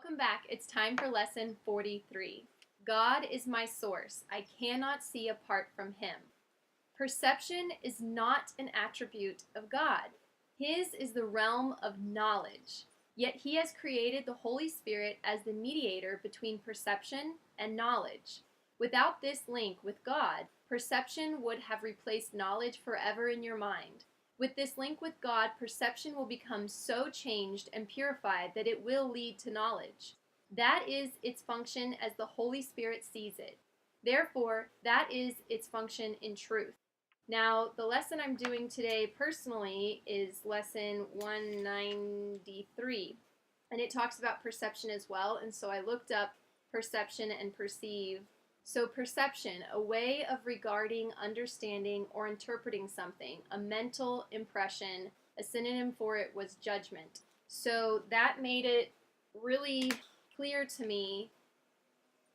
Welcome back. It's time for lesson 43. God is my source. I cannot see apart from him. Perception is not an attribute of God. His is the realm of knowledge. Yet he has created the Holy Spirit as the mediator between perception and knowledge. Without this link with God, perception would have replaced knowledge forever in your mind. With this link with God, perception will become so changed and purified that it will lead to knowledge. That is its function as the Holy Spirit sees it. Therefore, that is its function in truth. Now, the lesson I'm doing today personally is lesson 193, and it talks about perception as well, and so I looked up perception and perceive. So perception, a way of regarding, understanding, or interpreting something, a mental impression. A synonym for it was judgment. So that made it really clear to me,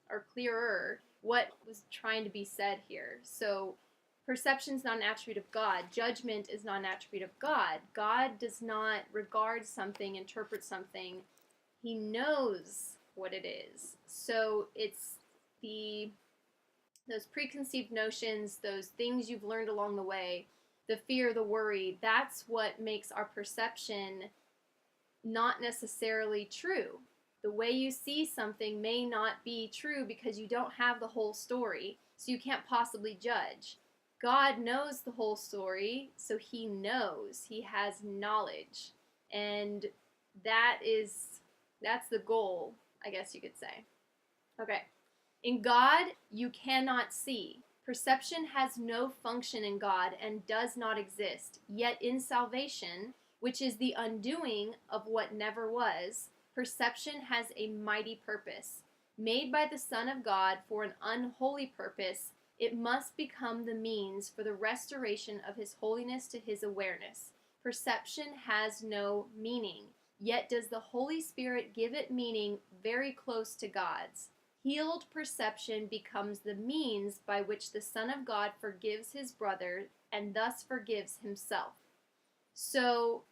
or clearer, what was trying to be said here. So perception is not an attribute of God. Judgment is not an attribute of God. God does not regard something, interpret something. He knows what it is. So it's those preconceived notions, those things you've learned along the way, the fear, the worry, that's what makes our perception not necessarily true. The way you see something may not be true because you don't have the whole story, so you can't possibly judge. God knows the whole story, so he knows. He has knowledge. And that's the goal, I guess you could say. Okay. In God, you cannot see. Perception has no function in God and does not exist. Yet in salvation, which is the undoing of what never was, perception has a mighty purpose. Made by the Son of God for an unholy purpose, it must become the means for the restoration of his holiness to his awareness. Perception has no meaning, yet does the Holy Spirit give it meaning very close to God's. Healed perception becomes the means by which the Son of God forgives his brother and thus forgives himself. So,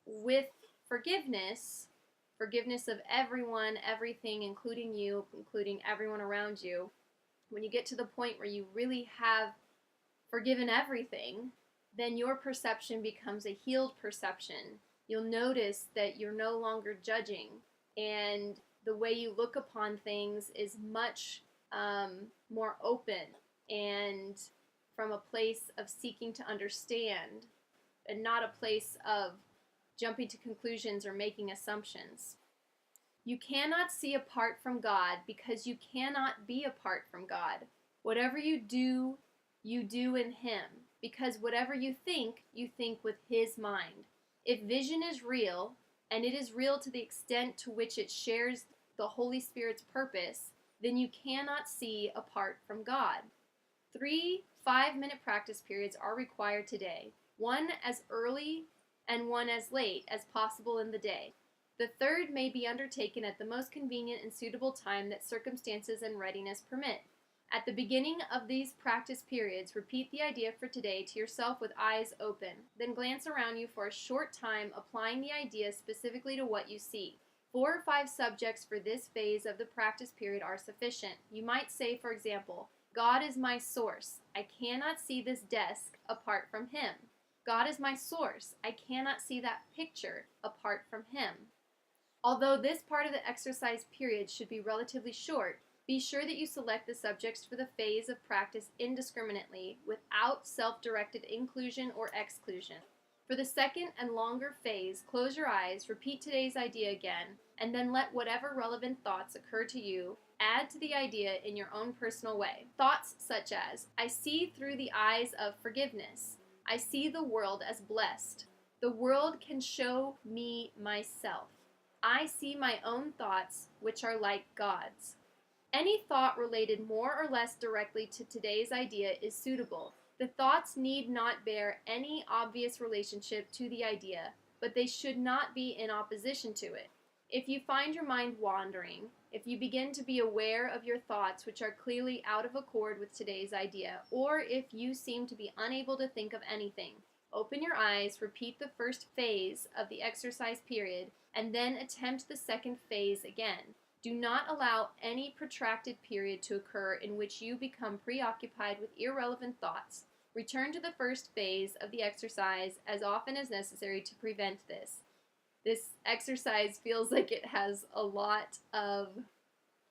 with forgiveness of everyone, everything, including you, including everyone around you, when you get to the point where you really have forgiven everything, then your perception becomes a healed perception. You'll notice that you're no longer judging, and the way you look upon things is much more open and from a place of seeking to understand and not a place of jumping to conclusions or making assumptions. You cannot see apart from God because you cannot be apart from God. Whatever you do in him, because whatever you think with his mind. If vision is real, and it is real to the extent to which it shares the Holy Spirit's purpose, then you cannot see apart from God. 3 5-minute practice periods are required today, one as early and one as late as possible in the day. The third may be undertaken at the most convenient and suitable time that circumstances and readiness permit. At the beginning of these practice periods, repeat the idea for today to yourself with eyes open. Then glance around you for a short time, applying the idea specifically to what you see. 4 or 5 subjects for this phase of the practice period are sufficient. You might say, for example, God is my source. I cannot see this desk apart from him. God is my source. I cannot see that picture apart from him. Although this part of the exercise period should be relatively short, be sure that you select the subjects for the phase of practice indiscriminately without self-directed inclusion or exclusion. For the second and longer phase, close your eyes, repeat today's idea again, and then let whatever relevant thoughts occur to you add to the idea in your own personal way. Thoughts such as, I see through the eyes of forgiveness. I see the world as blessed. The world can show me myself. I see my own thoughts, which are like God's. Any thought related more or less directly to today's idea is suitable. The thoughts need not bear any obvious relationship to the idea, but they should not be in opposition to it. If you find your mind wandering, if you begin to be aware of your thoughts which are clearly out of accord with today's idea, or if you seem to be unable to think of anything, open your eyes, repeat the first phase of the exercise period, and then attempt the second phase again. Do not allow any protracted period to occur in which you become preoccupied with irrelevant thoughts. Return to the first phase of the exercise as often as necessary to prevent this. This exercise feels like it has a lot of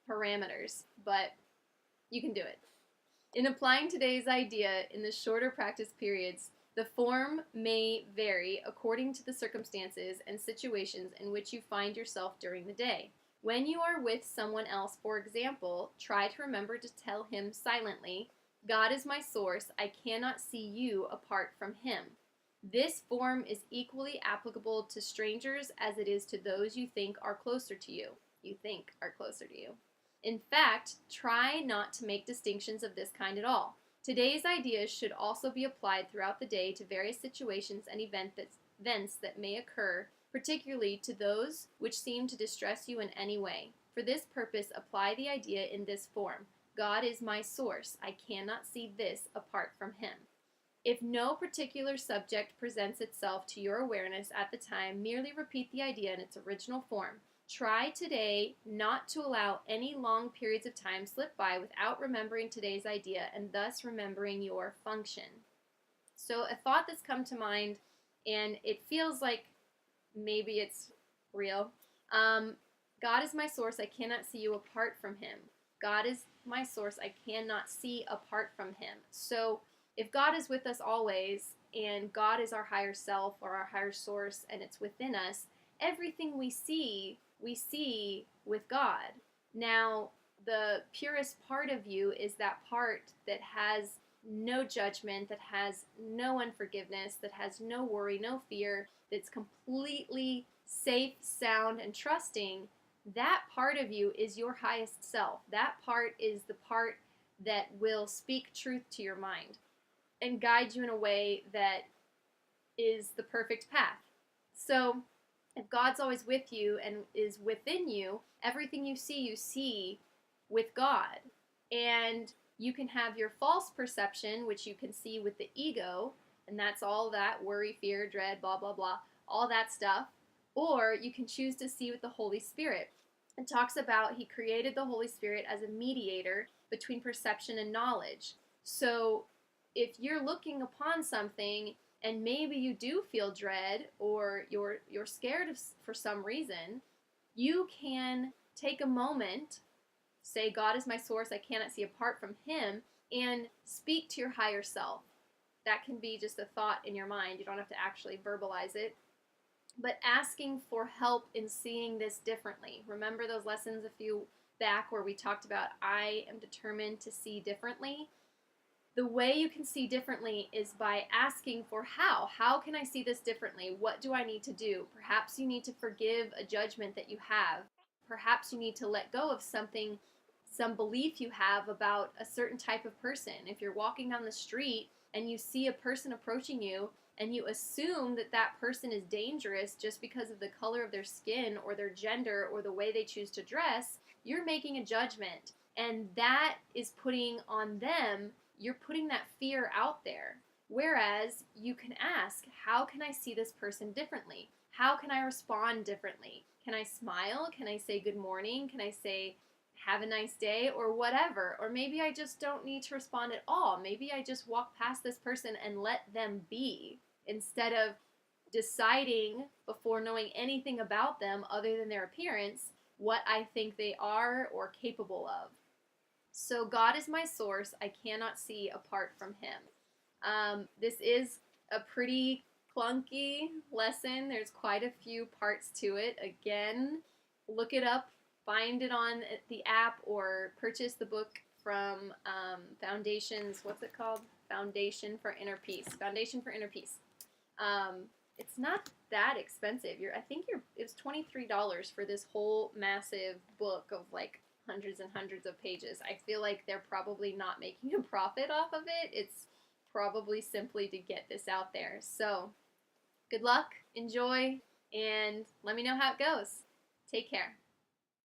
parameters, but you can do it. In applying today's idea in the shorter practice periods, the form may vary according to the circumstances and situations in which you find yourself during the day. When you are with someone else, for example, try to remember to tell him silently, "God is my source, I cannot see you apart from him." This form is equally applicable to strangers as it is to those you think are closer to you. In fact, try not to make distinctions of this kind at all. Today's ideas should also be applied throughout the day to various situations and events that may occur, particularly to those which seem to distress you in any way. For this purpose, apply the idea in this form: God is my source. I cannot see this apart from him. If no particular subject presents itself to your awareness at the time, merely repeat the idea in its original form. Try today not to allow any long periods of time slip by without remembering today's idea and thus remembering your function. So a thought that's come to mind, and it feels like maybe it's real. God is my source. I cannot see you apart from him. God is my source. I cannot see apart from him. So if God is with us always, and God is our higher self or our higher source, and it's within us, everything we see with God. Now, the purest part of you is that part that has no judgment, that has no unforgiveness, that has no worry, no fear, that's completely safe, sound, and trusting. That part of you is your highest self. That part is the part that will speak truth to your mind and guide you in a way that is the perfect path. So if God's always with you and is within you, everything you see with God. And you can have your false perception, which you can see with the ego, and that's all that worry, fear, dread, blah, blah, blah, all that stuff. Or you can choose to see with the Holy Spirit. It talks about he created the Holy Spirit as a mediator between perception and knowledge. So if you're looking upon something and maybe you do feel dread or you're scared for some reason, you can take a moment, say, God is my source, I cannot see apart from him, and speak to your higher self. That can be just a thought in your mind. You don't have to actually verbalize it. But asking for help in seeing this differently. Remember those lessons a few back where we talked about I am determined to see differently? The way you can see differently is by asking for how. How can I see this differently? What do I need to do? Perhaps you need to forgive a judgment that you have. Perhaps you need to let go of something, some belief you have about a certain type of person. If you're walking down the street and you see a person approaching you and you assume that that person is dangerous just because of the color of their skin or their gender or the way they choose to dress, you're making a judgment. And that is putting on them, you're putting that fear out there. Whereas you can ask, how can I see this person differently? How can I respond differently? Can I smile? Can I say good morning? Can I say have a nice day or whatever? Or maybe I just don't need to respond at all. Maybe I just walk past this person and let them be instead of deciding before knowing anything about them other than their appearance what I think they are or capable of. So God is my source. I cannot see apart from him. This is a pretty clunky lesson. There's quite a few parts to it. Again, look it up, find it on the app, or purchase the book from Foundations. What's it called? Foundation for Inner Peace. Foundation for Inner Peace. It's not that expensive. I think it was $23 for this whole massive book of like hundreds and hundreds of pages. I feel like they're probably not making a profit off of it. It's probably simply to get this out there. So good luck, enjoy, and let me know how it goes. Take care.